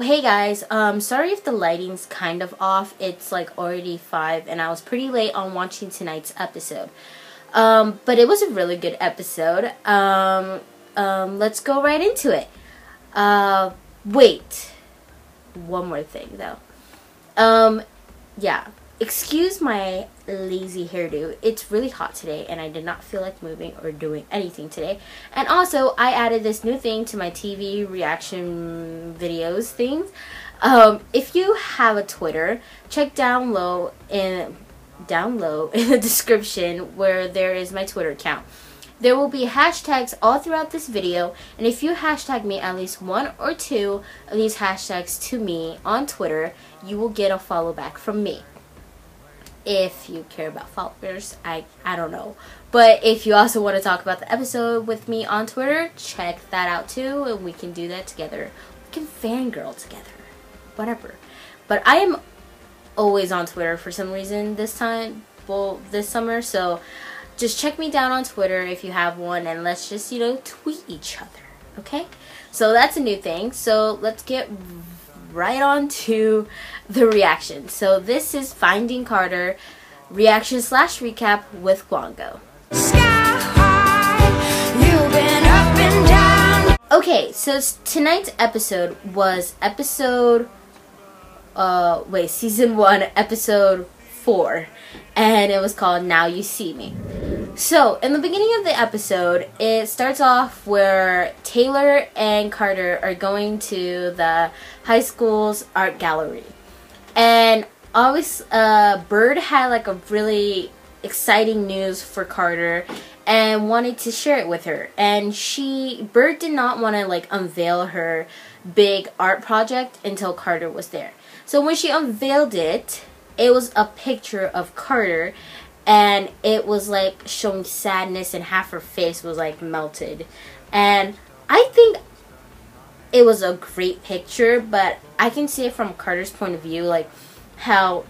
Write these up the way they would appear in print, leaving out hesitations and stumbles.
Hey guys, sorry if the lighting's kind of off. It's like already 5 and I was pretty late on watching tonight's episode. But it was a really good episode. Let's go right into it. Wait. One more thing though. Yeah. Excuse my lazy hairdo. It's really hot today and I did not feel like moving or doing anything today. And also, I added this new thing to my TV reaction videos things. If you have a Twitter, check down low in the description where there is my Twitter account. There will be hashtags all throughout this video, and if you hashtag me at least 1 or 2 of these hashtags to me on Twitter, you will get a follow back from me. If you care about followers, I don't know. But if you also want to talk about the episode with me on Twitter, check that out too, and we can do that together. We can fangirl together. Whatever. But I am always on Twitter for some reason this summer, so just check me down on Twitter if you have one, and let's just, tweet each other, okay? So that's a new thing. So let's get right on to the reaction. So this is Finding Carter reaction / recap with Guango. Okay, so tonight's episode was season 1, episode 4, and it was called Now You See Me. So, in the beginning of the episode, it starts off where Taylor and Carter are going to the high school's art gallery. And obviously, Bird had like a really exciting news for Carter and wanted to share it with her. And Bird did not want to like unveil her big art project until Carter was there. So when she unveiled it, it was a picture of Carter, and it was like showing sadness, and half her face was like melted. And I think it was a great picture, but I can see it from Carter's point of view, like how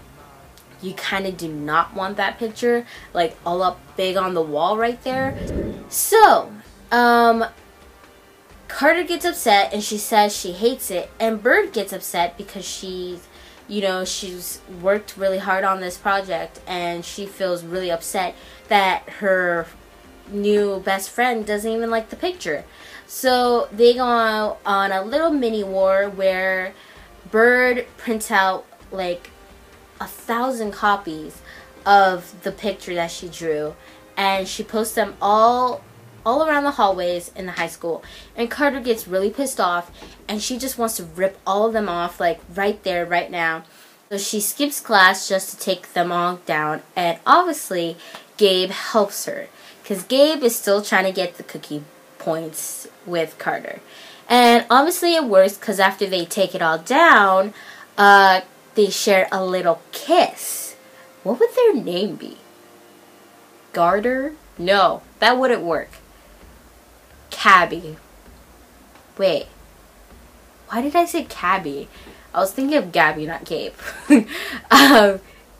you kind of do not want that picture like all up big on the wall right there. So Carter gets upset and she says she hates it, and Bird gets upset because she's worked really hard on this project, and she feels really upset that her new best friend doesn't even like the picture. So they go on a little mini war where Bird prints out like 1,000 copies of the picture that she drew, and she posts them all around the hallways in the high school. And Carter gets really pissed off, and she just wants to rip all of them off, like right there, right now. So she skips class just to take them all down, and obviously Gabe helps her, because Gabe is still trying to get the cookie points with Carter. And obviously it works, because after they take it all down, they share a little kiss. What would their name be? Garter? No, that wouldn't work. Cabby. Wait. Why did I say Cabby? I was thinking of Gabby, not Gabe.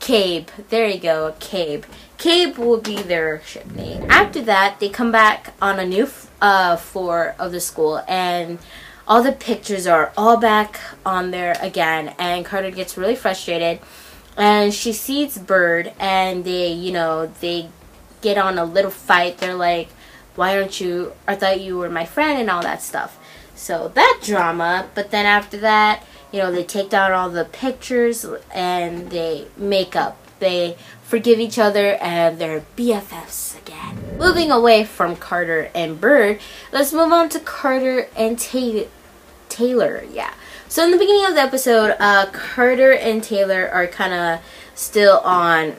Cabe. There you go. Cabe. Cabe will be their ship name. After that, they come back on a new floor of the school, and all the pictures are all back on there again, and Carter gets really frustrated, and she sees Bird, and they get on a little fight. They're like, why aren't you, I thought you were my friend, and all that stuff. So that drama. But then after that, they take down all the pictures and they make up. They forgive each other and they're BFFs again. Moving away from Carter and Bird, let's move on to Carter and Taylor. Yeah. So in the beginning of the episode, Carter and Taylor are kind of still on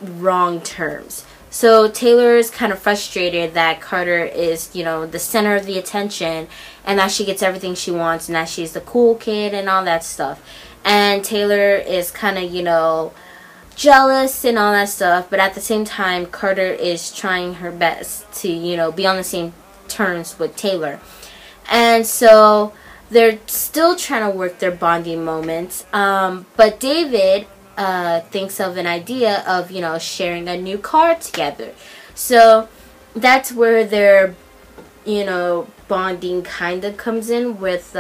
wrong terms. So Taylor's kind of frustrated that Carter is, the center of the attention, and that she gets everything she wants, and that she's the cool kid and all that stuff. And Taylor is kind of, jealous and all that stuff, but at the same time, Carter is trying her best to, be on the same terms with Taylor. And so they're still trying to work their bonding moments, but David thinks of an idea of, sharing a new car together. So that's where their, bonding kind of comes in with,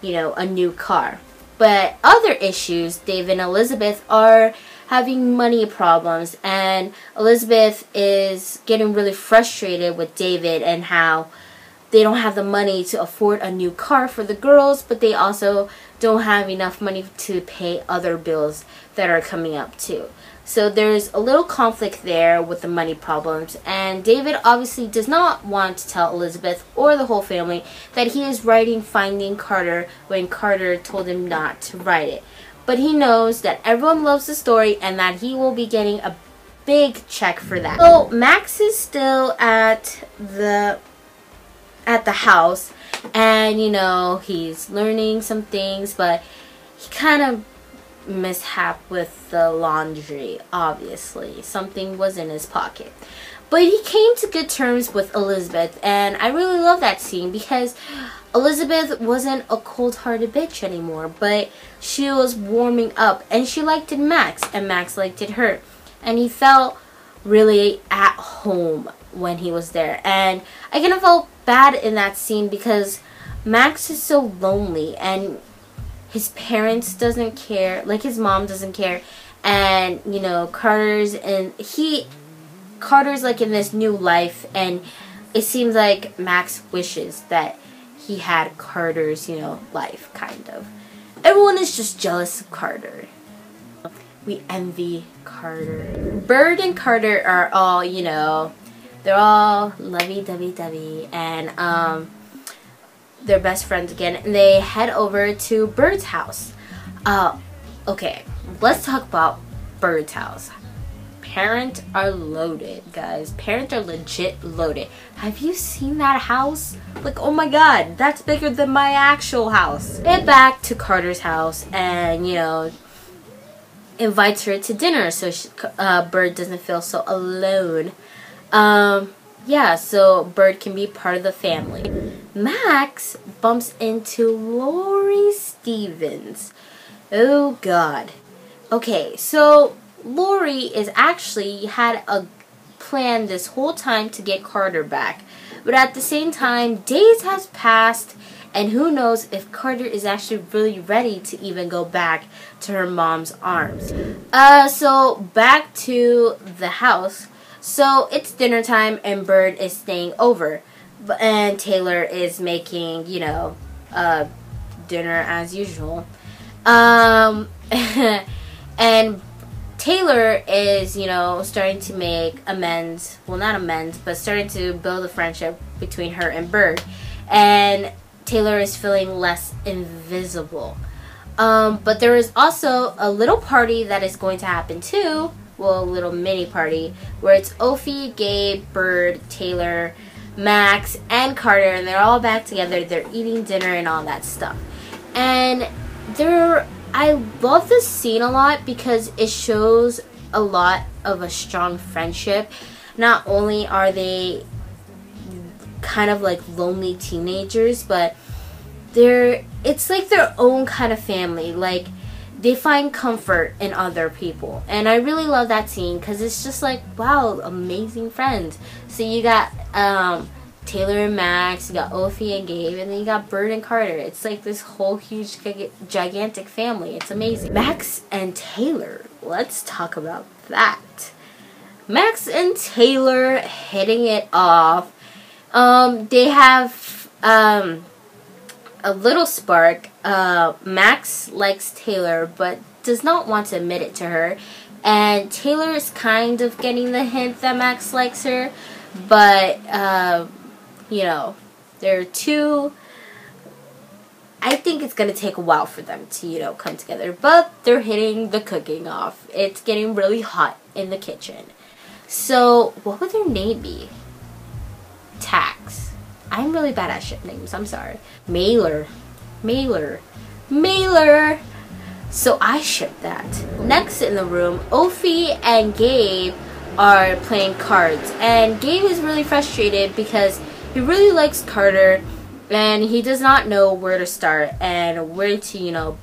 a new car. But other issues, Dave and Elizabeth are having money problems, and Elizabeth is getting really frustrated with David and how they don't have the money to afford a new car for the girls, but they also don't have enough money to pay other bills that are coming up too. So there's a little conflict there with the money problems, and David obviously does not want to tell Elizabeth or the whole family that he is writing Finding Carter when Carter told him not to write it. But he knows that everyone loves the story and that he will be getting a big check for that. So Max is still at the house, and he's learning some things, but he kind of mishap with the laundry. Obviously something was in his pocket, but he came to good terms with Elizabeth, and I really love that scene because Elizabeth wasn't a cold-hearted bitch anymore, but she was warming up, and she liked Max, and Max liked her, and he felt really at home when he was there. And I kind of felt bad in that scene because Max is so lonely, and his parents doesn't care, like his mom doesn't care, and Carter's like in this new life, and it seems like Max wishes that he had Carter's life, kind of. Everyone is just jealous of Carter. We envy Carter. Bird and Carter are all they're all lovey-dovey-dovey, and they're best friends again, and they head over to Bird's house. Okay, let's talk about Bird's house. Parents are loaded, guys. Parents are legit loaded. Have you seen that house? Like, oh my god, that's bigger than my actual house. Get back to Carter's house, and invites her to dinner so Bird doesn't feel so alone. Yeah, so Bird can be part of the family. Max bumps into Lori Stevens. Oh god. Okay, so Lori is actually had a plan this whole time to get Carter back. But at the same time, days has passed, and who knows if Carter is actually really ready to even go back to her mom's arms. So back to the house. So it's dinner time, and Bird is staying over, and Taylor is making, dinner as usual. And Taylor is, starting to make amends. Well, not amends, but starting to build a friendship between her and Bird. And Taylor is feeling less invisible. But there is also a little party that is going to happen too. Well, a little mini party where it's Ophi, Gabe, Bird, Taylor, Max, and Carter, and they're all back together. They're eating dinner and all that stuff. And I love this scene a lot because it shows a lot of a strong friendship. Not only are they kind of like lonely teenagers, but it's like their own kind of family. Like, they find comfort in other people, and I really love that scene because it's just like, wow, amazing friends. So you got Taylor and Max, you got Ophi and Gabe, and then you got Bird and Carter. It's like this whole huge gigantic family. It's amazing. Max and Taylor, let's talk about that. Max and Taylor hitting it off. They have a little spark. Max likes Taylor but does not want to admit it to her, and Taylor is kind of getting the hint that Max likes her, but they're two. I think it's gonna take a while for them to come together, but they're hitting the cooking off. It's getting really hot in the kitchen. So what would their name be? Tax. I'm really bad at ship names, I'm sorry. Mailer. So I ship that. Next in the room, Ophi and Gabe are playing cards, and Gabe is really frustrated because he really likes Carter, and he does not know where to start and where to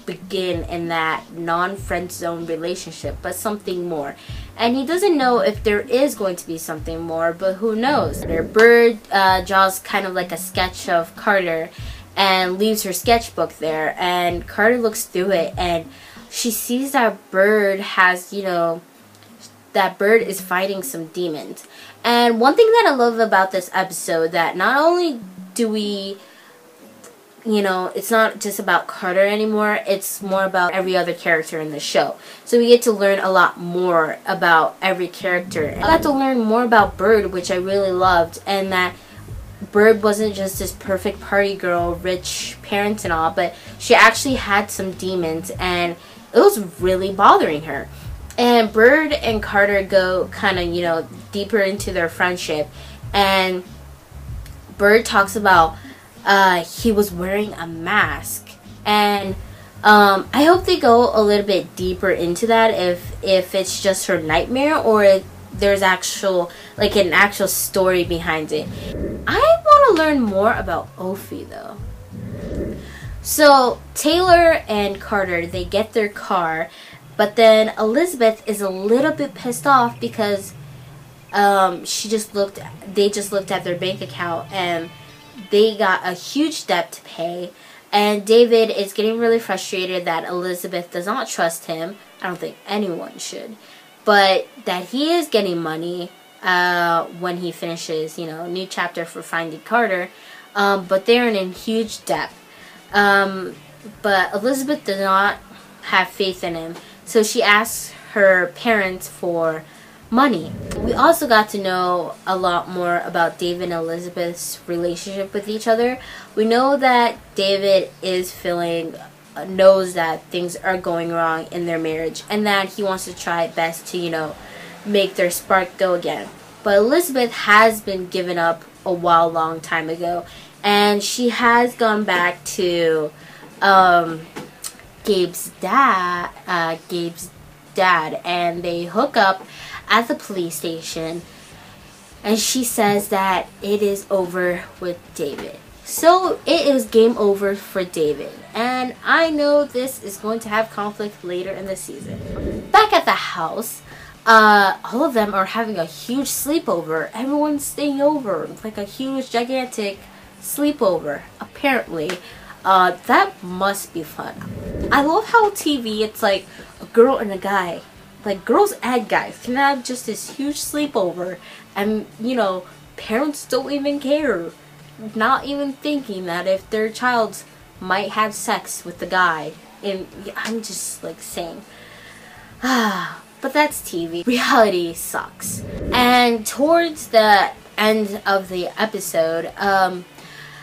begin in that non-friend zone relationship, but something more. And he doesn't know if there is going to be something more, but who knows. Bird draws kind of like a sketch of Carter, and leaves her sketchbook there, and Carter looks through it and she sees that Bird has, that Bird is fighting some demons. And one thing that I love about this episode, that not only do we, it's not just about Carter anymore, it's more about every other character in the show. So we get to learn a lot more about every character. I got to learn more about Bird, which I really loved, and that Bird wasn't just this perfect party girl, rich parents and all, but she actually had some demons, and it was really bothering her. And Bird and Carter go kind of, deeper into their friendship, and Bird talks about he was wearing a mask, and I hope they go a little bit deeper into that, if it's just her nightmare or if there's an actual story behind it. I want to learn more about Ophi though. So Taylor and Carter, they get their car, but then Elizabeth is a little bit pissed off because they just looked at their bank account and they got a huge debt to pay, and David is getting really frustrated that Elizabeth does not trust him. I don't think anyone should, but that he is getting money when he finishes, new chapter for Finding Carter, but they're in a huge debt. But Elizabeth does not have faith in him, so she asks her parents for money. We also got to know a lot more about David and Elizabeth's relationship with each other. We know that David knows that things are going wrong in their marriage, and that he wants to try best to, make their spark go again. But Elizabeth has been given up a long time ago, and she has gone back to Gabe's dad, and they hook up at the police station, and she says that it is over with David. So it is game over for David, and I know this is going to have conflict later in the season. Back at the house, all of them are having a huge sleepover. Everyone's staying over. It's like a huge, gigantic sleepover, apparently. That must be fun. I love how TV, it's like a girl and a guy. Like, girls and guys can have just this huge sleepover, and, parents don't even care. Not even thinking that if their child might have sex with the guy. And I'm just, saying. But that's TV. Reality sucks. And towards the end of the episode,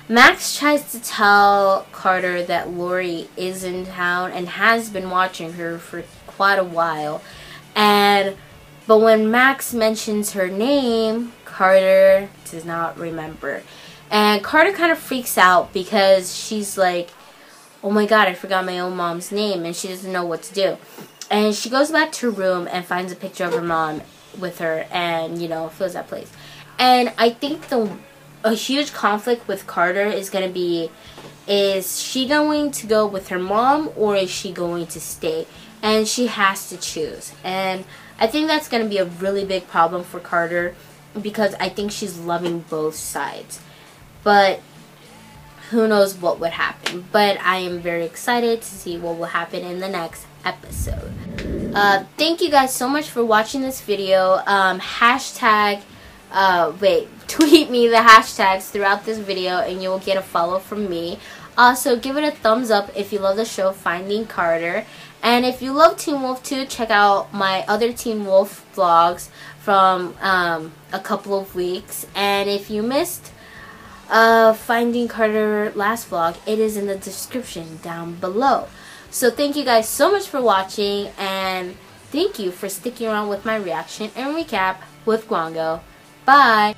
Max tries to tell Carter that Lori is in town and has been watching her for quite a while. But when Max mentions her name, Carter does not remember. And Carter kind of freaks out because she's like, oh my god, I forgot my own mom's name, and she doesn't know what to do. And she goes back to her room and finds a picture of her mom with her and, fills that place. And I think a huge conflict with Carter is going to be, is she going to go with her mom or is she going to stay? And she has to choose. And I think that's going to be a really big problem for Carter, because I think she's loving both sides. But who knows what would happen. But I am very excited to see what will happen in the next episode. Thank you guys so much for watching this video. Tweet me the hashtags throughout this video and you'll get a follow from me. Also, give it a thumbs up if you love the show Finding Carter. And if you love Teen Wolf too, check out my other Teen Wolf vlogs from a couple of weeks. And if you missed Finding Carter last vlog, it is in the description down below. So thank you guys so much for watching, and thank you for sticking around with my reaction and recap with Guango. Bye!